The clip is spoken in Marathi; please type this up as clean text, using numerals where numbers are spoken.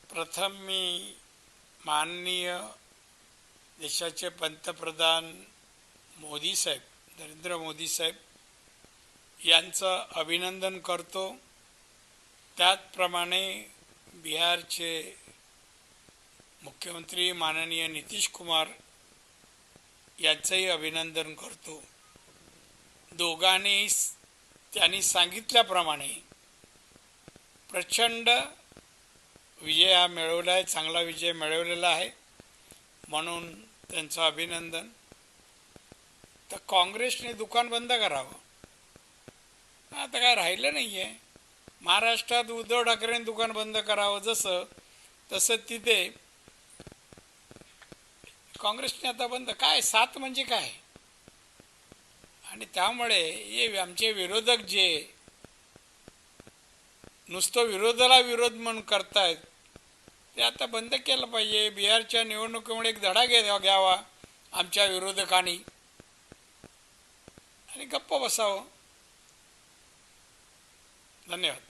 प्रथम मी माननीय देशाचे पंतप्रधान मोदी साहेब, नरेंद्र मोदी साहेब यांचं अभिनंदन करतो। त्याचप्रमाणे बिहारचे मुख्यमंत्री माननीय नितीश कुमार यांचंही अभिनंदन करतो। दोघांनी त्यांनी सांगितल्याप्रमाणे प्रचंड विजय हा मिळवला आहे, चांगला विजय मिळवलेला आहे, म्हणून त्यांचं अभिनंदन। तर काँग्रेसने दुकान बंद करावं, आता काय राहिलं नाही आहे। महाराष्ट्रात उद्धव ठाकरेंनी दुकान बंद करावं जसं तसं तिथे काँग्रेसने आता बंद काय 7 म्हणजे काय। आणि त्यामुळे हे आमचे विरोधक जे नुसतं विरोधाला विरोध म्हणून करतायत ते आता बंद केलं पाहिजे। बिहारच्या निवडणुकीमुळे एक धडा घ्यावा आमच्या विरोधकांनी आणि गप्प बसावं। धन्यवाद।